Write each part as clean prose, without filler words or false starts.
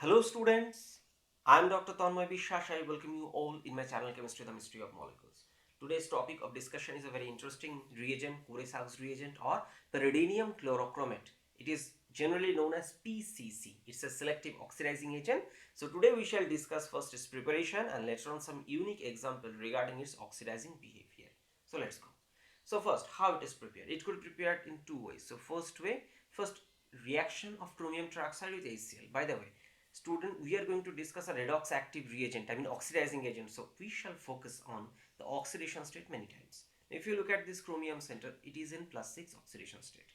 Hello students, I am Dr. Tanmoy Biswas. I welcome you all in my channel Chemistry, the Mystery of Molecules. Today's topic of discussion is a very interesting reagent, Kuresag's reagent or Pyridinium Chlorochromate. It is generally known as PCC. It's a selective oxidizing agent. So today we shall discuss first its preparation and later on some unique example regarding its oxidizing behavior. So let's go. So first, how it is prepared? It could be prepared in two ways. So first reaction of chromium trioxide with HCl. By the way, student, we are going to discuss a redox active reagent, oxidizing agent. So we shall focus on the oxidation state many times. If you look at this chromium center, it is in +6 oxidation state.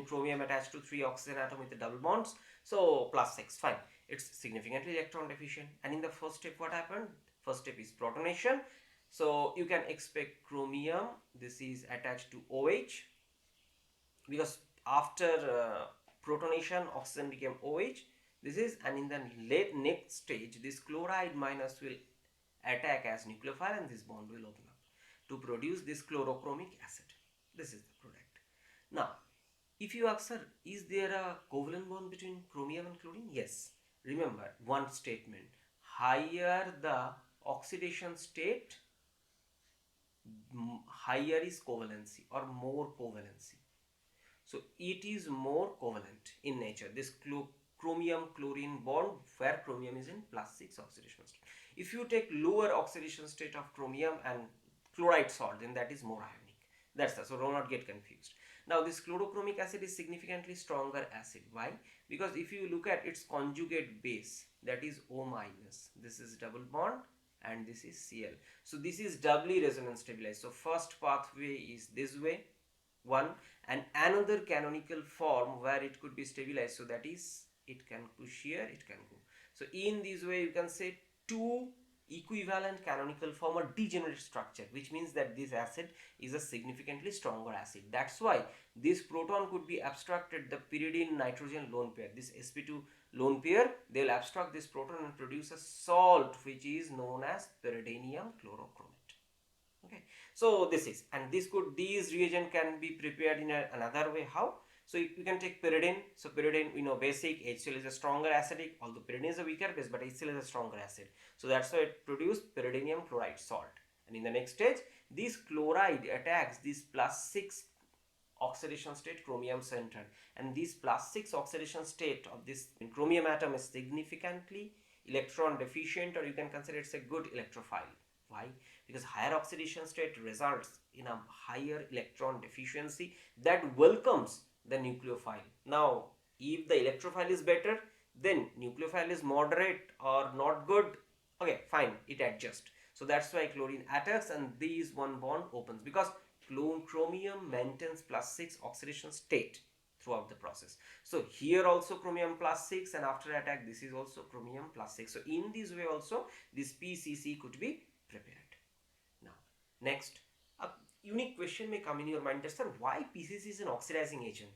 Chromium attached to 3 oxygen atom with the double bonds. So +6, fine. It's significantly electron deficient. And in the first step, what happened? First step is protonation. So you can expect chromium, this is attached to OH, because after protonation, oxygen became OH. This is, and in the next stage, this chloride minus will attack as nucleophile and this bond will open up to produce this chlorochromic acid. This is the product. Now, if you ask, sir, is there a covalent bond between chromium and chlorine? Yes. Remember one statement: higher the oxidation state, higher is covalency or more covalency. So it is more covalent in nature. This chromium chlorine bond where chromium is in +6 oxidation state. If you take lower oxidation state of chromium and chloride salt, then that is more ionic. That's the, so do not get confused. Now this chlorochromic acid is significantly stronger acid. Why? Because if you look at its conjugate base, that is O minus, this is double bond and this is Cl. So this is doubly resonance stabilized. So first pathway is this way, one, and another canonical form where it could be stabilized, so that is it can push here, it can go. So in this way you can say two equivalent canonical form or degenerate structure, which means that this acid is a significantly stronger acid. That's why this proton could be abstracted, the pyridine nitrogen lone pair, this sp2 lone pair, they will abstract this proton and produce a salt which is known as pyridinium chlorochromate. Okay, so this is, and these reagent can be prepared in another way. How? So you can take pyridine. So pyridine, we know basic, HCl is a stronger acidic, although pyridine is a weaker base, but HCl is a stronger acid. So that's why it produced pyridinium chloride salt. And in the next stage, this chloride attacks this +6 oxidation state chromium center, and this +6 oxidation state of this chromium atom is significantly electron deficient, or you can consider it's a good electrophile. Why? Because higher oxidation state results in a higher electron deficiency that welcomes the nucleophile. Now, if the electrophile is better, then nucleophile is moderate or not good. Okay, fine, it adjusts. So that's why chlorine attacks and these one bond opens, because chromium maintains +6 oxidation state throughout the process. So here also chromium +6, and after attack this is also chromium +6. So in this way also this PCC could be prepared. Now next, a unique question may come in your mind, that sir, why PCC is an oxidizing agent?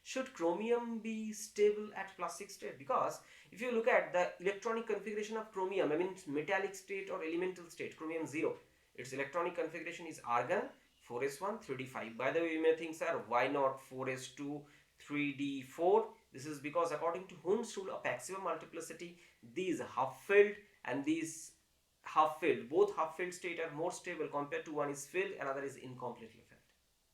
Should chromium be stable at +6 state? Because if you look at the electronic configuration of chromium, metallic state or elemental state, chromium 0, its electronic configuration is argon 4s1 3d5. By the way, you may think, sir, why not 4s2 3d4? This is because according to Hund's rule of maximum multiplicity, these half-filled and these half-filled, both half-filled state are more stable compared to one is filled, another is incompletely filled.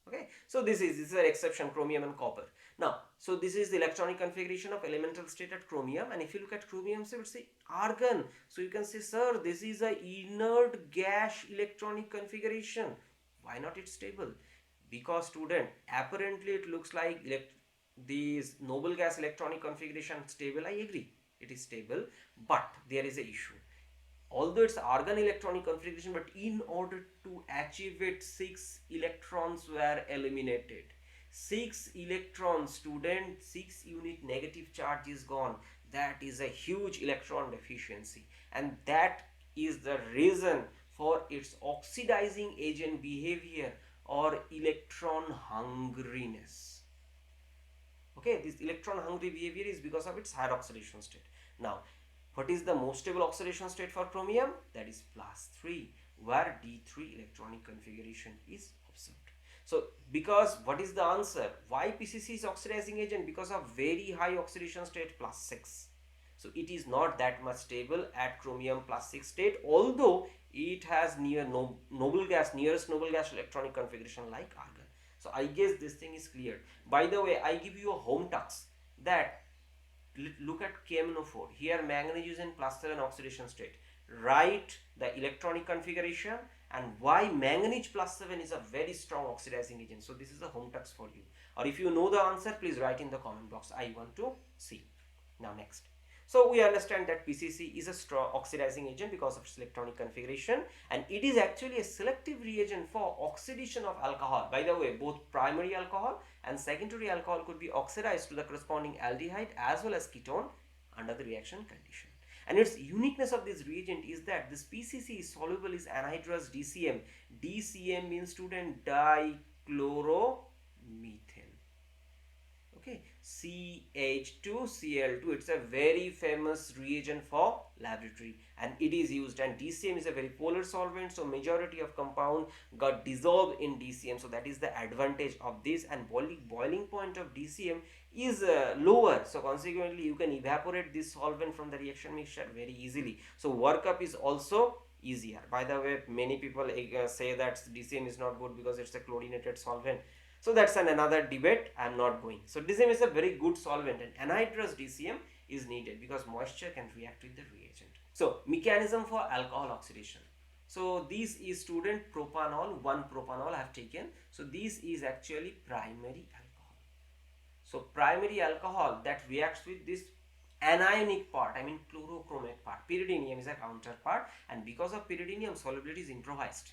Okay, so this is an exception, chromium and copper. Now, so this is the electronic configuration of elemental state at chromium, and if you look at chromium, so let's say argon. So you can say, sir, this is a inert gas electronic configuration. Why not it's stable? Because student, apparently it looks like this noble gas electronic configuration stable. I agree, it is stable, but there is a issue. Although it's argon electronic configuration, but in order to achieve it, 6 electrons were eliminated. 6 electrons, student, 6 unit negative charge is gone. That is a huge electron deficiency, and that is the reason for its oxidizing agent behavior or electron hungriness. Okay, this electron hungry behavior is because of its higher oxidation state. Now, what is the most stable oxidation state for chromium? That is +3, where D3 electronic configuration is observed. So, because what is the answer? Why PCC is oxidizing agent? Because of very high oxidation state +6. So it is not that much stable at chromium +6 state, although it has nearest noble gas electronic configuration like argon. So I guess this thing is clear. By the way, I give you a home task that look at KMNO4. Here manganese is in +7 oxidation state. Write the electronic configuration and why manganese +7 is a very strong oxidizing agent. So this is a home task for you. Or if you know the answer, please write in the comment box. I want to see. Now next. So we understand that PCC is a strong oxidizing agent because of its electronic configuration, and it is actually a selective reagent for oxidation of alcohol. By the way, both primary alcohol and secondary alcohol could be oxidized to the corresponding aldehyde as well as ketone under the reaction condition. And its uniqueness of this reagent is that this PCC is soluble in anhydrous DCM. DCM means student dichloromethane. Okay, CH2Cl2, it's a very famous reagent for laboratory and it is used, and DCM is a very polar solvent, so majority of compound got dissolved in DCM, so that is the advantage of this. And boiling point of DCM is lower, so consequently you can evaporate this solvent from the reaction mixture very easily, so workup is also easier. By the way, many people say that DCM is not good because it's a chlorinated solvent. So that's another debate. I am not going. So DCM is a very good solvent, and anhydrous DCM is needed because moisture can react with the reagent. So mechanism for alcohol oxidation. So this is student propanol, 1 propanol I have taken. So this is actually primary alcohol. So primary alcohol that reacts with this anionic part, I mean chlorochromate part. Pyridinium is a counterpart, and because of pyridinium, solubility is improvised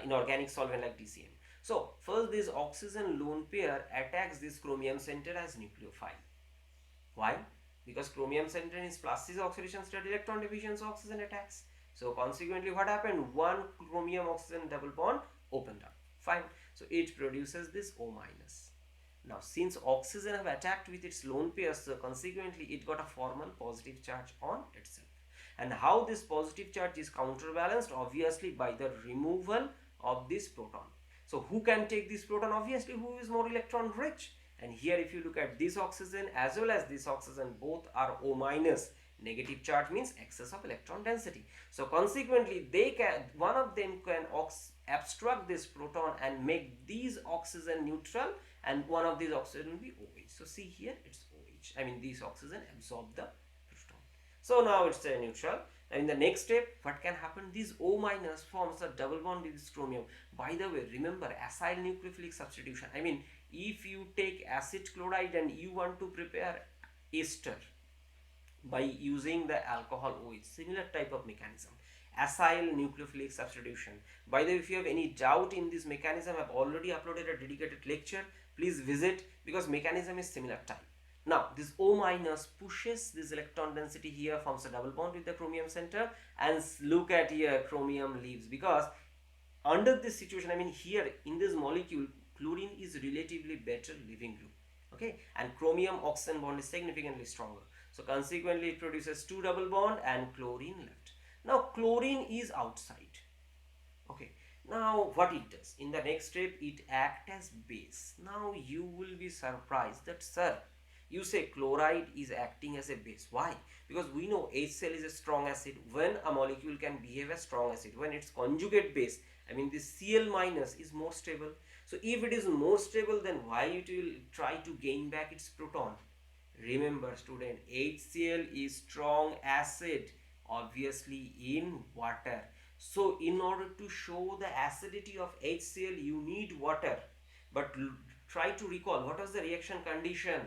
in organic solvent like DCM. So first, this oxygen lone pair attacks this chromium center as nucleophile. Why? Because chromium center is +6 oxidation state, electron deficiency, oxygen attacks. So consequently what happened? One chromium oxygen double bond opened up. Fine. So it produces this O-. Now since oxygen have attacked with its lone pair, so consequently it got a formal positive charge on itself. And how this positive charge is counterbalanced? Obviously by the removal of this proton. So who can take this proton? Obviously who is more electron rich. And here if you look at this oxygen as well as this oxygen, both are O-. Negative charge means excess of electron density. So consequently one of them can abstract this proton and make these oxygen neutral, and one of these oxygen will be OH. So see here it's OH. I mean this oxygen absorb the proton. So now it's a neutral. And in the next step, what can happen? This O- forms a double bond with this chromium. By the way, remember acyl nucleophilic substitution. I mean, if you take acid chloride and you want to prepare ester by using the alcohol OH, similar type of mechanism, acyl nucleophilic substitution. By the way, if you have any doubt in this mechanism, I have already uploaded a dedicated lecture. Please visit, because mechanism is similar type. Now this O- pushes this electron density here, forms a double bond with the chromium center, and look at here chromium leaves, because under this situation, I mean here in this molecule chlorine is relatively better leaving group, okay, and chromium oxygen bond is significantly stronger, so consequently it produces 2 double bond and chlorine left. Now chlorine is outside, okay. Now what it does in the next step, it acts as base. Now you will be surprised that sir, you say chloride is acting as a base. Why? Because we know HCl is a strong acid. When a molecule can behave as strong acid, when its conjugate base, I mean this Cl- is more stable. So if it is more stable, then why it will try to gain back its proton? Remember student, HCl is strong acid, obviously in water. So in order to show the acidity of HCl, you need water. But try to recall, what was the reaction condition?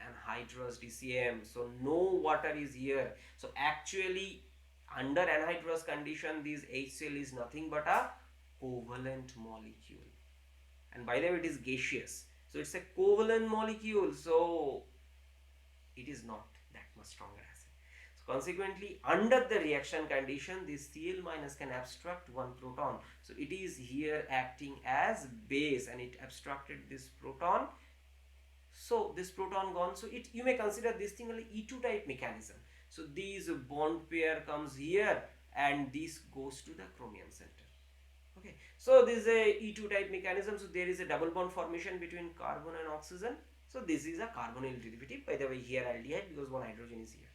Anhydrous DCM, so no water is here. So actually under anhydrous condition, this HCl is nothing but a covalent molecule, and by the way it is gaseous, so it's a covalent molecule, so it is not that much stronger acid. So consequently under the reaction condition, this Cl- can abstract 1 proton, so it is here acting as base and it abstracted this proton. So this proton gone, so it, you may consider this thing like E2 type mechanism. So these bond pair comes here and this goes to the chromium center. Okay, so this is a E2 type mechanism. So there is a double bond formation between carbon and oxygen. So this is a carbonyl derivative. By the way, here aldehyde because one hydrogen is here.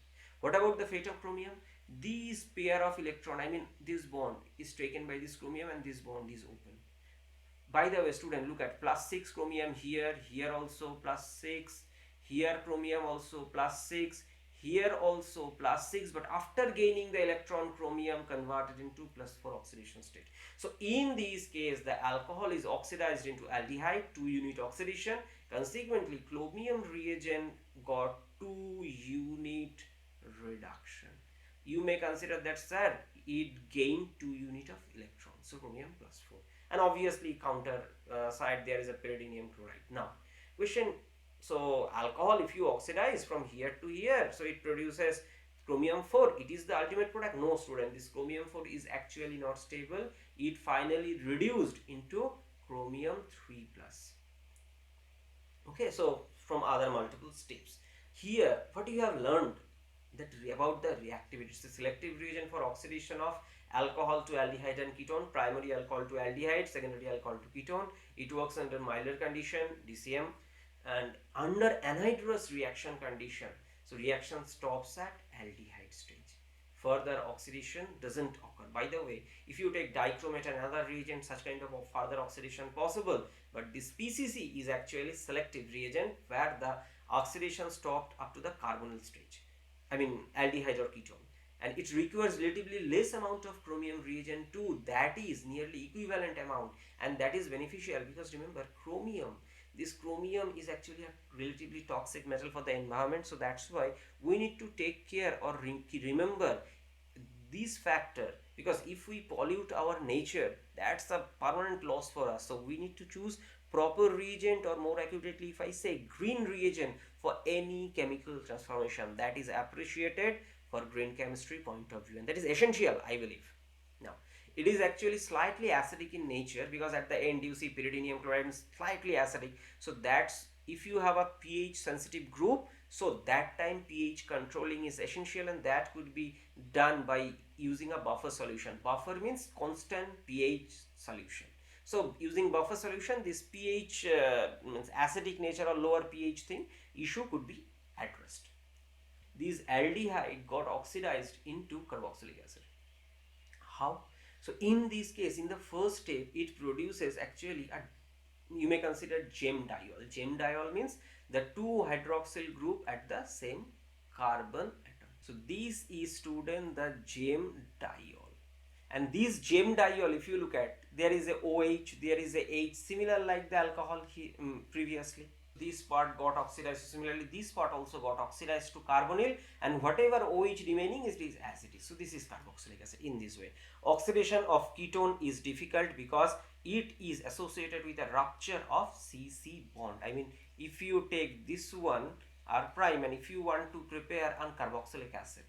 What about the fate of chromium? These pair of electron, I mean this bond is taken by this chromium and this bond is open. By the way, student, look at +6 chromium here, here also +6, here chromium also +6, here also +6, but after gaining the electron, chromium converted into +4 oxidation state. So in this case, the alcohol is oxidized into aldehyde, 2 unit oxidation. Consequently, chromium reagent got 2 unit reduction. You may consider that, sir, it gained 2 unit of electrons, so chromium +4. And obviously counter side there is a pyridinium chloride. Now question, so alcohol, if you oxidize from here to here, so it produces chromium 4, it is the ultimate product? No, student, this chromium 4 is actually not stable. It finally reduced into chromium 3 plus. Okay, so from other multiple steps here, what you have learned that about the reactivity. It's a selective reagent for oxidation of alcohol to aldehyde and ketone, primary alcohol to aldehyde, secondary alcohol to ketone. It works under milder condition, DCM, and under anhydrous reaction condition, so reaction stops at aldehyde stage. Further oxidation doesn't occur. By the way, if you take dichromate and other reagent, such kind of further oxidation possible, but this PCC is actually selective reagent where the oxidation stopped up to the carbonyl stage, I mean aldehyde or ketone, and it requires relatively less amount of chromium reagent too, that is nearly equivalent amount, and that is beneficial because remember this chromium is actually a relatively toxic metal for the environment. So that's why we need to take care or remember this factor, because if we pollute our nature, that's a permanent loss for us. So we need to choose proper reagent, or more accurately if I say green reagent, for any chemical transformation. That is appreciated for green chemistry point of view, and that is essential, I believe. Now it is actually slightly acidic in nature, because at the end you see pyridinium chloride is slightly acidic. So that's if you have a pH sensitive group, so that time pH controlling is essential, and that could be done by using a buffer solution. Buffer means constant pH solution. So using buffer solution, this pH means acidic nature or lower pH thing issue could be addressed. These aldehyde got oxidized into carboxylic acid. How? So in this case, in the first step, it produces actually a, you may consider JEM diol. JEM diol means the 2 hydroxyl group at the same carbon atom. So this is, student, the JEM diol. And this JEM diol, if you look at, there is a OH, there is a H, similar like the alcohol previously. This part got oxidized. Similarly, this part also got oxidized to carbonyl, and whatever OH remaining is acidic. So this is carboxylic acid in this way. Oxidation of ketone is difficult because it is associated with a rupture of CC bond. I mean, if you take this one R prime and if you want to prepare an carboxylic acid,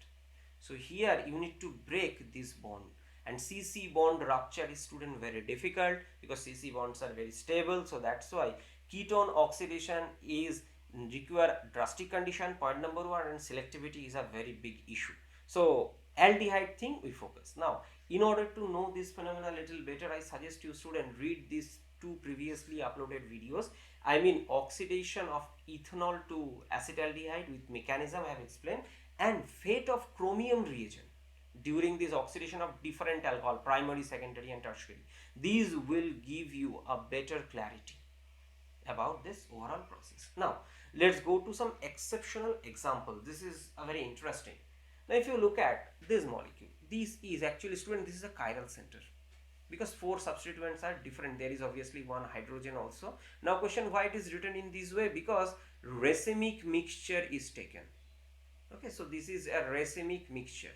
so here you need to break this bond, and CC bond rupture is, student, very difficult because CC bonds are very stable. So that's why ketone oxidation is require drastic condition, point number 1, and selectivity is a very big issue. So aldehyde thing we focus. Now in order to know this phenomena a little better, I suggest you, student, read these 2 previously uploaded videos. I mean oxidation of ethanol to acetaldehyde with mechanism I have explained, and fate of chromium reagent during this oxidation of different alcohol, primary, secondary and tertiary. These will give you a better clarity about this overall process. Now let's go to some exceptional example. This is a very interesting. Now if you look at this molecule, this is actually, student, this is a chiral center, because 4 substituents are different. There is obviously 1 hydrogen also. Now question, why it is written in this way? Because racemic mixture is taken. Okay, so this is a racemic mixture.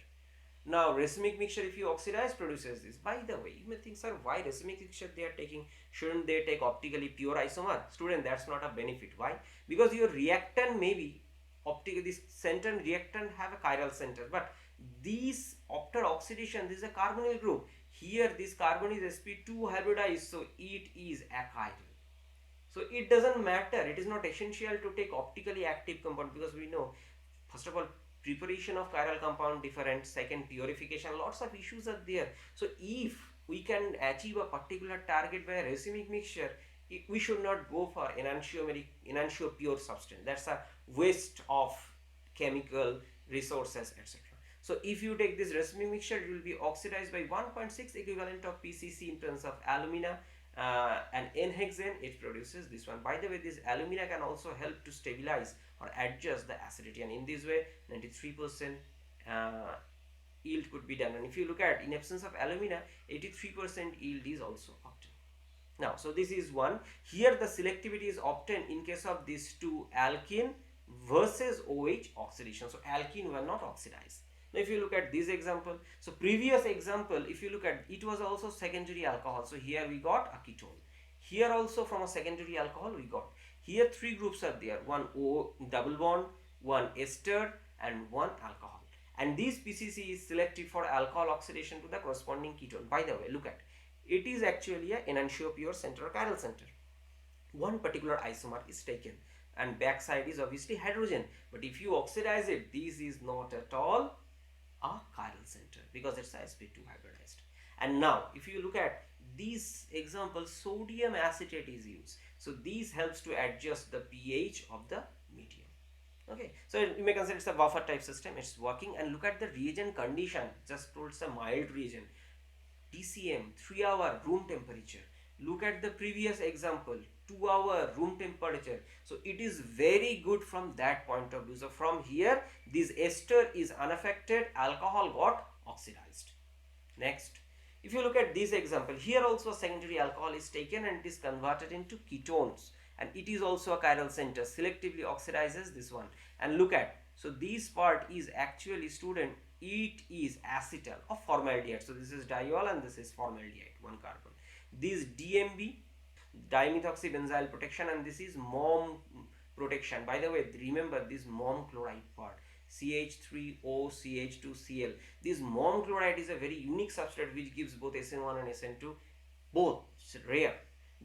Now racemic mixture, if you oxidize, produces this. By the way, you may think, sir, why racemic mixture they are taking? Shouldn't they take optically pure isomer? Student, that's not a benefit. Why? Because your reactant may be optically, this center and reactant have a chiral center, but these after oxidation, this is a carbonyl group. Here this carbon is sp2 hybridized, so it is achiral. So it doesn't matter, it is not essential to take optically active compound, because we know, first of all, preparation of chiral compound different, second purification, lots of issues are there. So if we can achieve a particular target by a racemic mixture, we should not go for enantiomer pure substance. That's a waste of chemical resources, etc. So if you take this recipe mixture, it will be oxidized by 1.6 equivalent of PCC in terms of alumina and N-hexane. It produces this one. By the way, this alumina can also help to stabilize or adjust the acidity, and in this way 93% yield could be done. And if you look at, in absence of alumina, 83% yield is also obtained. Now, so this is one. Here the selectivity is obtained in case of these two alkene versus OH oxidation. So alkene were not oxidized. Now if you look at this example, so previous example, if you look at, it was also secondary alcohol. So here we got a ketone. Here also from a secondary alcohol we got. Here three groups are there, one O double bond, one ester and one alcohol. And this PCC is selective for alcohol oxidation to the corresponding ketone. By the way, look at, it is actually a enantiopure center or chiral center. One particular isomer is taken and backside is obviously hydrogen. But if you oxidize it, this is not at all a chiral center because it's sp2 hybridized. And now if you look at this example, sodium acetate is used. So this helps to adjust the pH of the medium. Okay, so you may consider it's a buffer type system, it's working. And look at the reagent condition, just told it's a mild reagent, TCM 3-hour room temperature. Look at the previous example, 2-hour room temperature. So it is very good from that point of view. So from here, this ester is unaffected, alcohol got oxidized. Next, if you look at this example, here also secondary alcohol is taken and it is converted into ketones, and it is also a chiral center, selectively oxidizes this one. And look at, so this part is actually, student, it is acetal or formaldehyde. So this is diol and this is formaldehyde, one carbon. This DMB, dimethoxybenzyl protection, and this is mom protection. By the way, remember this mom chloride part, CH3O CH2Cl. This mom chloride is a very unique substrate which gives both SN1 and SN2, both rare.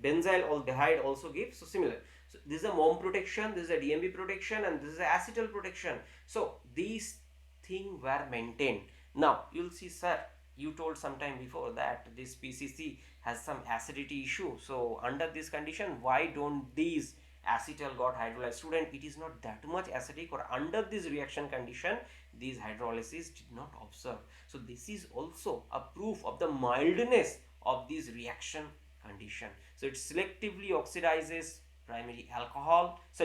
Benzyl aldehyde also gives, so similar. So this is a mom protection, this is a DMB protection, and this is a acetal protection. So these things were maintained. Now you'll see, sir, you told some time before that this PCC has some acidity issue. So under this condition, why don't these acetal got hydrolyzed? Student, it is not that much acidic, or under this reaction condition, these hydrolysis did not observe. So this is also a proof of the mildness of this reaction condition. So it selectively oxidizes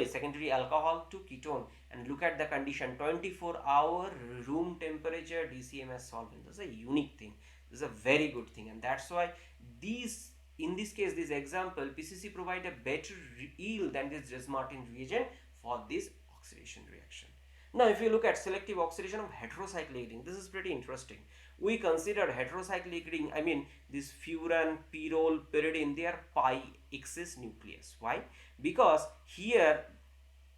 secondary alcohol to ketone. And look at the condition, 24-hour room temperature DCMS solvent. That's a unique thing. This is a very good thing, and that's why these, in this case, this example, PCC provide a better yield than this Dres-Martin reagent for this oxidation reaction. Now if you look at selective oxidation of heterocyclic ring, this is pretty interesting. We considered heterocyclic ring, I mean this furan, pyrrole, pyridine, they are pi axis nucleus. Why? Because here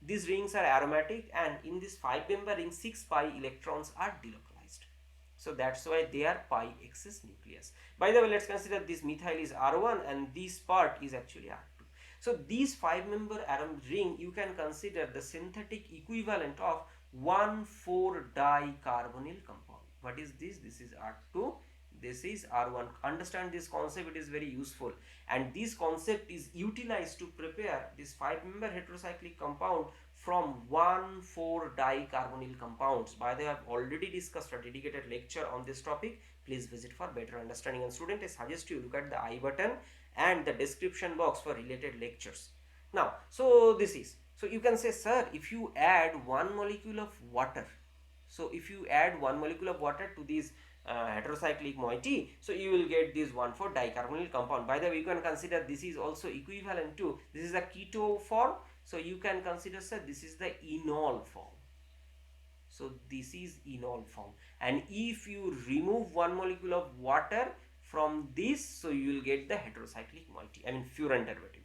these rings are aromatic, and in this 5-member ring 6 pi electrons are delocalized. So that's why they are pi axis nucleus. By the way, let's consider this methyl is R1 and this part is actually R2. So these 5-member ring, you can consider the synthetic equivalent of 1,4-dicarbonyl compound. What is this? This is R2, this is R1. Understand this concept, it is very useful, and this concept is utilized to prepare this 5-member heterocyclic compound from 1,4-dicarbonyl compounds. By the way, I have already discussed a dedicated lecture on this topic. Please visit for better understanding. And student, I suggest you look at the I button and the description box for related lectures. Now, so this is, so you can say, sir, if you add 1 molecule of water, so if you add 1 molecule of water to this heterocyclic moiety, so you will get this 1,4-dicarbonyl compound. By the way, you can consider this is also equivalent to, this is a keto form, so you can consider, sir, this is the enol form. So this is enol form, and if you remove 1 molecule of water from this, so you will get the heterocyclic moiety, I mean furan derivative.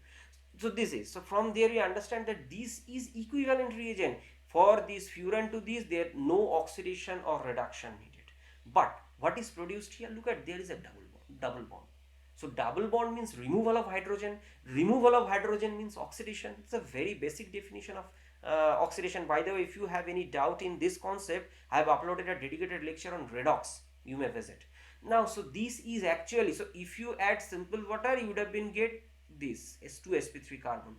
So this is, so from there you understand that this is equivalent reagent. For this furan to this, there no oxidation or reduction needed. But what is produced here? Look at, there is a double bond. So double bond means removal of hydrogen. Removal of hydrogen means oxidation. It's a very basic definition of oxidation. By the way, if you have any doubt in this concept, I have uploaded a dedicated lecture on redox. You may visit. Now, so this is actually, so if you add simple water, you would have been get this S2sp3 carbon.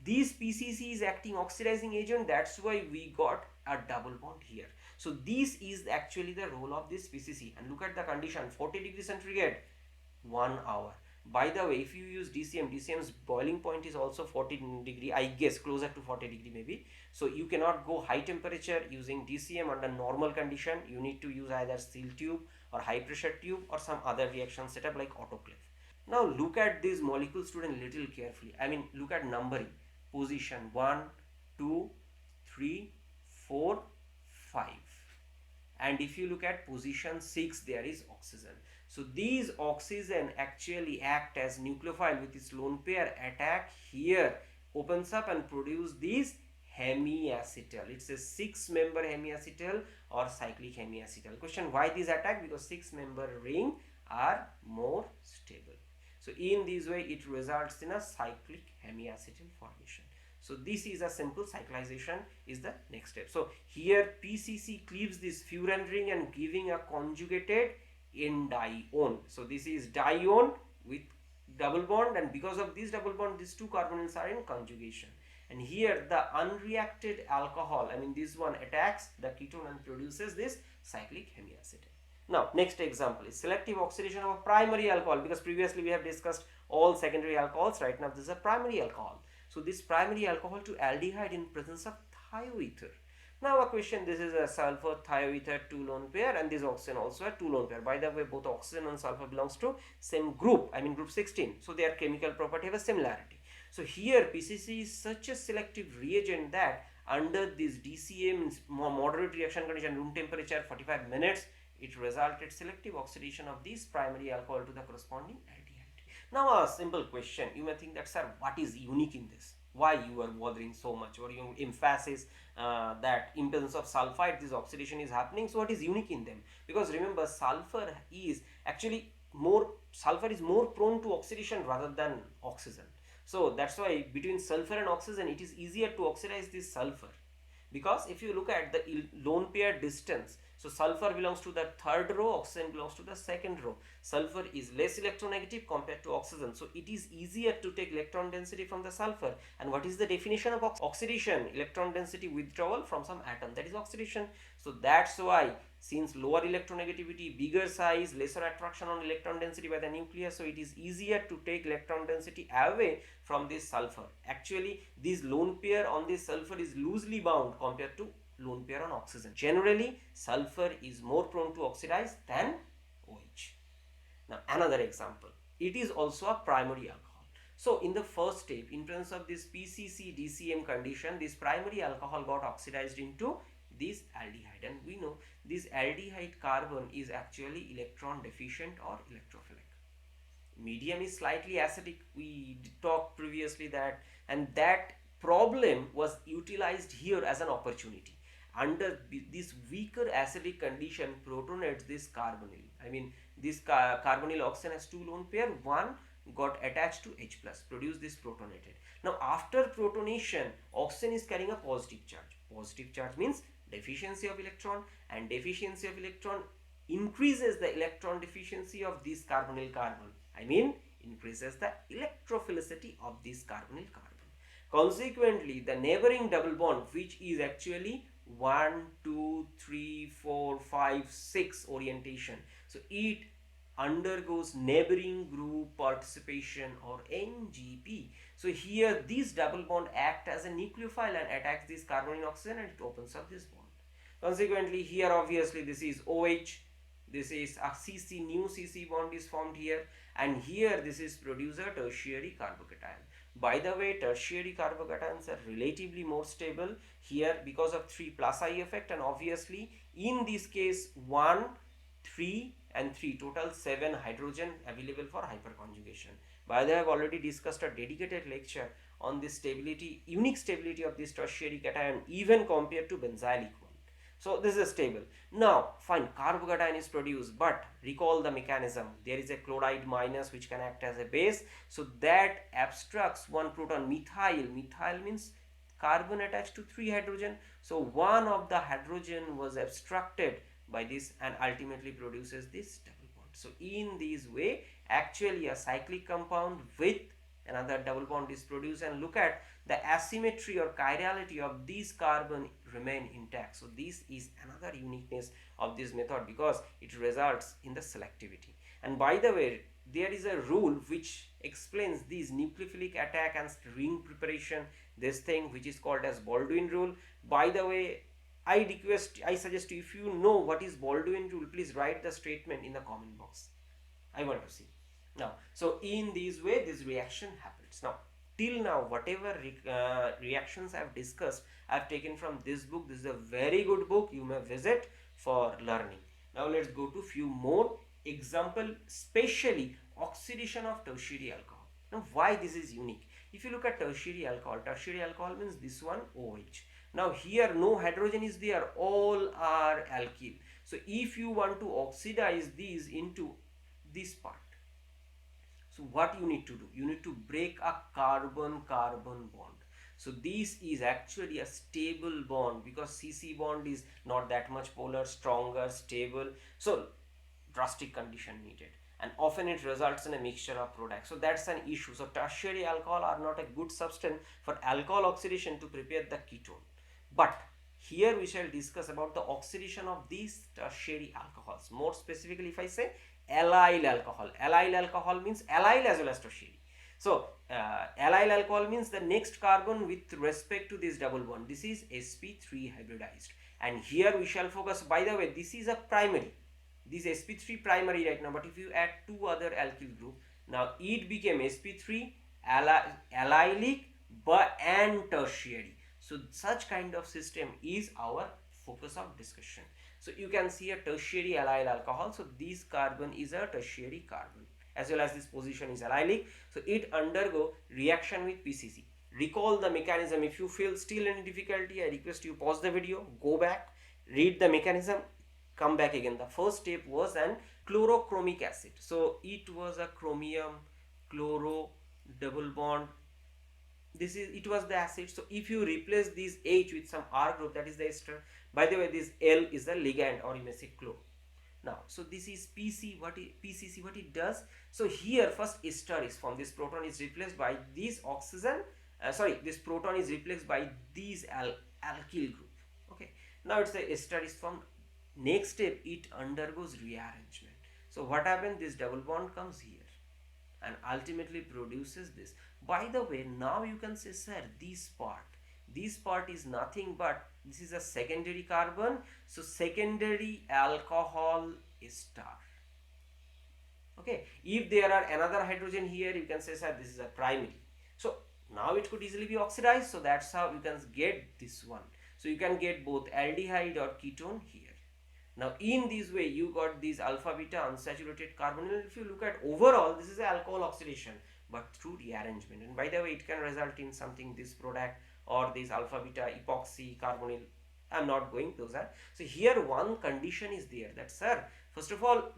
This PCC is acting oxidizing agent, that's why we got a double bond here. So this is actually the role of this PCC. And look at the condition, 40 degrees centigrade, 1 hour. By the way, if you use DCM's boiling point is also 40 degree, I guess closer to 40 degree maybe. So you cannot go high temperature using DCM under normal condition. You need to use either seal tube or high pressure tube or some other reaction setup like autoclave. Now look at these molecules, student, little carefully. I mean, look at numbering. Position 1, 2, 3, 4, 5. And if you look at position 6, there is oxygen. So these oxygen actually act as nucleophile with its lone pair, attack here, opens up and produce these hemiacetal. It's a 6-member hemiacetal or cyclic hemiacetal. Question, why this attack? Because 6-member ring are more stable. So in this way it results in a cyclic hemiacetal formation. So this is a simple cyclization is the next step. So here PCC cleaves this furan ring and giving a conjugated endione. So this is dione with double bond, and because of this double bond these two carbonyls are in conjugation. And here the unreacted alcohol, I mean this one, attacks the ketone and produces this cyclic hemiacetal. Now next example is selective oxidation of a primary alcohol, because previously we have discussed all secondary alcohols. Right now this is a primary alcohol. So this primary alcohol to aldehyde in presence of thioether. Now a question, this is a sulfur thioether 2 lone pair, and this oxygen also a 2 lone pair. By the way, both oxygen and sulfur belongs to same group, I mean group 16. So their chemical property have a similarity. So here PCC is such a selective reagent that under this DCM moderate reaction condition, room temperature 45 minutes, it resulted selective oxidation of this primary alcohol to the corresponding aldehyde. Now a simple question, you may think that, sir, what is unique in this? Why you are bothering so much, or you emphasis that in presence of sulfide this oxidation is happening? So what is unique in them? Because remember, sulfur is more prone to oxidation rather than oxygen. So that's why between sulfur and oxygen it is easier to oxidize this sulfur, because if you look at the lone pair distance, so sulfur belongs to the third row, oxygen belongs to the second row. Sulfur is less electronegative compared to oxygen, so it is easier to take electron density from the sulfur. And what is the definition of oxidation? Electron density withdrawal from some atom, that is oxidation. So that's why, since lower electronegativity, bigger size, lesser attraction on electron density by the nucleus, so it is easier to take electron density away from this sulfur. Actually this lone pair on this sulfur is loosely bound compared to lone pair on oxygen. Generally sulfur is more prone to oxidize than OH. Now another example, it is also a primary alcohol. So in the first step, in presence of this PCC DCM condition, this primary alcohol got oxidized into this aldehyde, and we know this aldehyde carbon is actually electron deficient or electrophilic. Medium is slightly acidic, we talked previously that, and that problem was utilized here as an opportunity. Under this weaker acidic condition, protonates this carbonyl. I mean this carbonyl oxygen has 2 lone pair, one got attached to H plus, produce this protonated. Now after protonation, oxygen is carrying a positive charge. Positive charge means deficiency of electron, and deficiency of electron increases the electron deficiency of this carbonyl carbon. I mean increases the electrophilicity of this carbonyl carbon. Consequently, the neighboring double bond, which is actually 1, 2, 3, 4, 5, 6 orientation, so it undergoes neighboring group participation or NGP. So here this double bond act as a nucleophile and attacks this carbon in oxygen, and it opens up this bond. Consequently here obviously this is OH, this is a CC, new CC bond is formed here, and here this is producer tertiary carbocation. By the way, tertiary carbocations are relatively more stable here because of 3 plus I effect, and obviously in this case 1, 3 and 3, total 7 hydrogen available for hyperconjugation. By the way, I have already discussed a dedicated lecture on this stability, unique stability of this tertiary cation even compared to benzylic one. So this is stable. Now fine, carbocation is produced, but recall the mechanism. There is a chloride minus which can act as a base, so that abstracts one proton, methyl. Methyl means carbon attached to 3 hydrogen, so one of the hydrogen was abstracted by this and ultimately produces this double bond. So in this way actually a cyclic compound with another double bond is produced, and look at the asymmetry or chirality of this carbon remain intact. So this is another uniqueness of this method because it results in the selectivity. And by the way, there is a rule which explains these nucleophilic attack and ring preparation, this thing which is called as Baldwin rule. By the way, I suggest you, if you know what is Baldwin rule, please write the statement in the comment box. I want to see. Now, so in this way, this reaction happens. Now, till now, whatever reactions I have discussed, I have taken from this book. This is a very good book. You may visit for learning. Now, let's go to few more example, especially oxidation of tertiary alcohol. Now, why this is unique? If you look at tertiary alcohol means this one OH. Now, here no hydrogen is there, all are alkyl. So, if you want to oxidize these into this part, so what you need to do? You need to break a carbon-carbon bond. So this is actually a stable bond because CC bond is not that much polar, stronger, stable. So drastic condition needed, and often it results in a mixture of products. So that's an issue. So tertiary alcohol are not a good substance for alcohol oxidation to prepare the ketone. But here we shall discuss about the oxidation of these tertiary alcohols. More specifically, if I say allyl alcohol. Allyl alcohol means allyl as well as tertiary. So allyl alcohol means the next carbon with respect to this double bond. This is sp3 hybridized. And here we shall focus, by the way, this is a primary. This sp3 primary right now, but if you add two other alkyl group, now it became sp3 allylic and tertiary. So such kind of system is our focus of discussion. So you can see a tertiary allyl alcohol. So this carbon is a tertiary carbon, as well as this position is allylic. So it undergo reaction with PCC. Recall the mechanism. If you feel still any difficulty, I request you pause the video, go back, read the mechanism, come back again. The first step was an chlorochromic acid. So it was a chromium chloro double bond. It was the acid. So if you replace this H with some R group, that is the ester. By the way, this L is the ligand, or you may say chloro. Now, so this is PCC, what it does. So here first ester is formed. This proton is replaced by this oxygen. This proton is replaced by these alkyl group. Okay. Now it's the ester is formed. Next step, it undergoes rearrangement. So what happens? This double bond comes here and ultimately produces this. By the way, now you can say, sir, this part is nothing but this is a secondary carbon. So secondary alcohol ester. Okay, if there are another hydrogen here, you can say, sir, this is a primary. So now it could easily be oxidized. So that's how you can get this one. So you can get both aldehyde or ketone here. Now in this way you got these alpha beta unsaturated carbonyl. If you look at overall, this is an alcohol oxidation, but through rearrangement. And by the way, it can result in something, this product or this alpha beta epoxy carbonyl. I'm not going those are. So here one condition is there, that sir, first of all,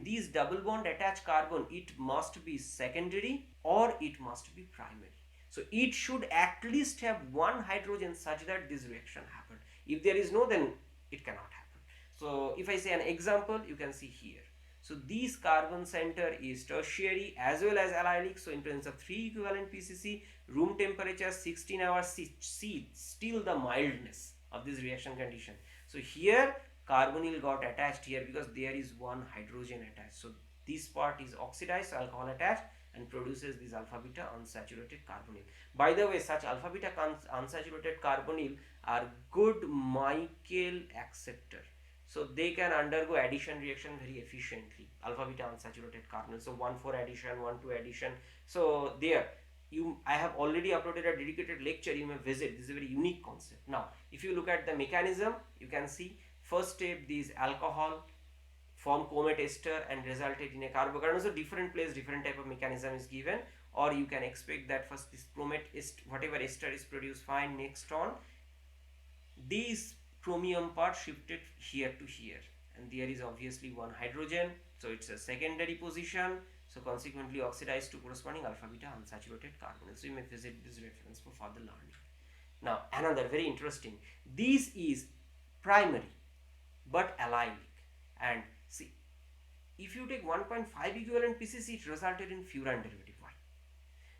these double bond attached carbon, it must be secondary or it must be primary. So it should at least have one hydrogen such that this reaction happened. If there is no, then it cannot happen. So if I say an example, you can see here. So this carbon center is tertiary as well as allylic. So in presence of 3 equivalent PCC, room temperature 16 hours, see still the mildness of this reaction condition. So here carbonyl got attached here because there is one hydrogen attached. So this part is oxidized, so alcohol attached, and produces this alpha beta unsaturated carbonyl. By the way, such alpha beta unsaturated carbonyl are good Michael acceptor. So they can undergo addition reaction very efficiently. Alpha beta unsaturated carbonyl. So 1,4 addition, 1,2 addition. So there, I have already uploaded a dedicated lecture. You may visit. This is a very unique concept. Now, if you look at the mechanism, you can see first step, these alcohol form chromate ester and resulted in a carbocation. So different place, different type of mechanism is given. Or you can expect that first this chromate whatever ester is produced, fine. Next on, these chromium part shifted here to here, and there is obviously one hydrogen, so it's a secondary position, so consequently oxidized to corresponding alpha beta unsaturated carbonyl. So you may visit this reference for further learning. Now another very interesting, this is primary but allylic, and see, if you take 1.5 equivalent PCC, it resulted in furan derivative. Why?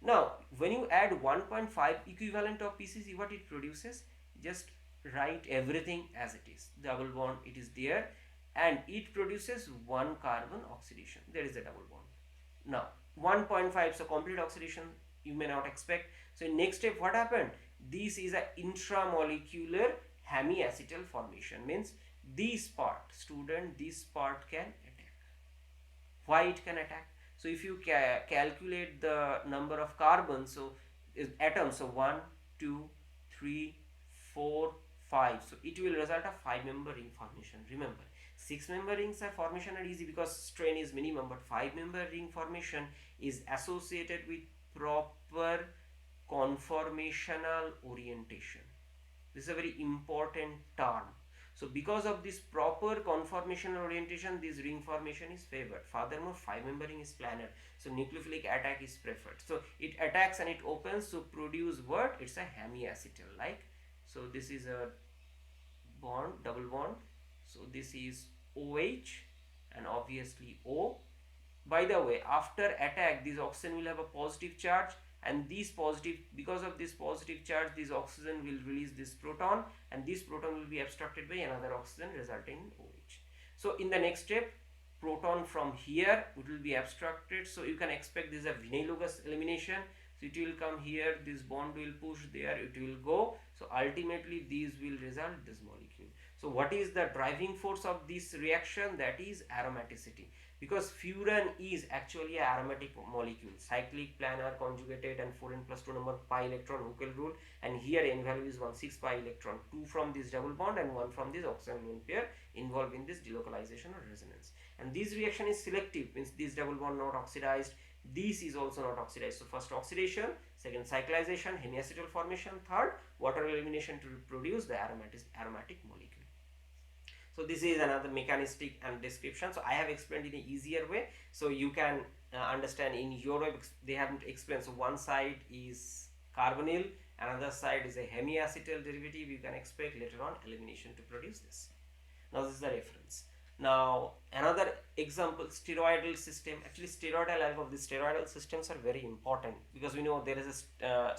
Now when you add 1.5 equivalent of PCC, what it produces? Just write everything as it is. Double bond, it is there, and it produces one carbon oxidation. There is a double bond. Now 1.5, so complete oxidation you may not expect. So in next step, what happened? This is a intramolecular hemiacetal formation, means this part, student, this part can attack. Why it can attack? So if you calculate the number of carbons, so atoms, so 1 2 3 4 5, so it will result a 5-member ring formation. Remember, 6-member rings are formation are easy because strain is minimum, but 5-member ring formation is associated with proper conformational orientation. This is a very important term. So because of this proper conformational orientation, this ring formation is favored. Furthermore, 5-member ring is planar, so nucleophilic attack is preferred. So it attacks and it opens to produce what? It's a hemiacetal, like so. This is a bond, double bond. So this is OH and obviously O. By the way, after attack, this oxygen will have a positive charge, and this positive, because of this positive charge, this oxygen will release this proton, and this proton will be abstracted by another oxygen, resulting in OH. So in the next step, proton from here it will be abstracted, so you can expect this is a vinylogous elimination. So it will come here, this bond will push there, it will go. So ultimately these will result this molecule. So what is the driving force of this reaction? That is aromaticity, because furan is actually an aromatic molecule, cyclic, planar, conjugated, and 4n plus 2 number pi electron Huckel rule, and here n value is 1,6 pi electron, 2 from this double bond and 1 from this oxygen lone pair involved in this delocalization or resonance. And this reaction is selective, means this double bond not oxidized, this is also not oxidized. So first oxidation, second cyclization, hemiacetal formation, third water elimination to produce the aromatic molecule. So this is another mechanistic and description. So I have explained in an easier way, so you can understand in your way. They haven't explained. So one side is carbonyl, another side is a hemiacetal derivative. You can expect later on elimination to produce this. Now this is the reference. Now another example, steroidal system. Actually steroidal, life of these steroidal systems are very important, because we know there is a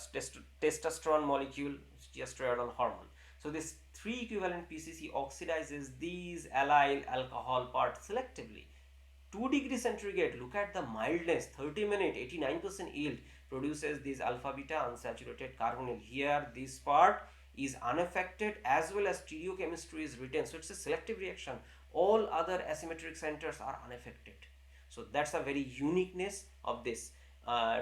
testosterone molecule, which is a steroidal hormone. So this 3 equivalent PCC oxidizes these allyl alcohol parts selectively. 2 degrees centigrade, look at the mildness, 30 minute, 89% yield, produces this alpha beta unsaturated carbonyl. Here this part is unaffected, as well as stereochemistry is retained. So it's a selective reaction. All other asymmetric centers are unaffected. So that's a very uniqueness of this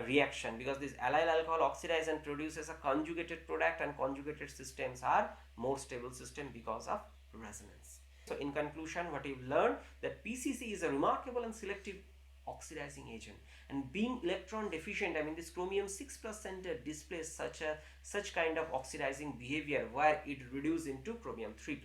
reaction, because this allyl alcohol oxidizes and produces a conjugated product, and conjugated systems are more stable system because of resonance. So in conclusion, what you've learned, that PCC is a remarkable and selective oxidizing agent, and being electron deficient, I mean this chromium 6+ center displays such kind of oxidizing behavior where it reduces into chromium 3+.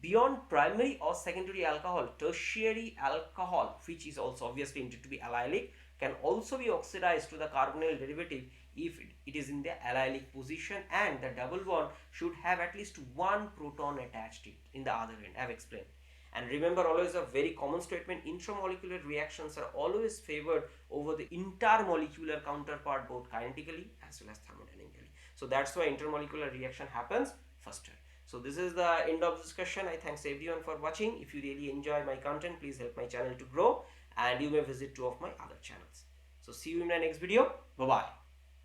Beyond primary or secondary alcohol, tertiary alcohol, which is also obviously intended to be allylic, can also be oxidized to the carbonyl derivative if it is in the allylic position, and the double bond should have at least one proton attached to it in the other end. I have explained. And remember, always a very common statement, intramolecular reactions are always favored over the intermolecular counterpart, both kinetically as well as thermodynamically. So that's why intermolecular reaction happens faster. So this is the end of the discussion. I thanks everyone for watching. If you really enjoy my content, please help my channel to grow, and you may visit 2 of my other channels. So see you in my next video. Bye bye.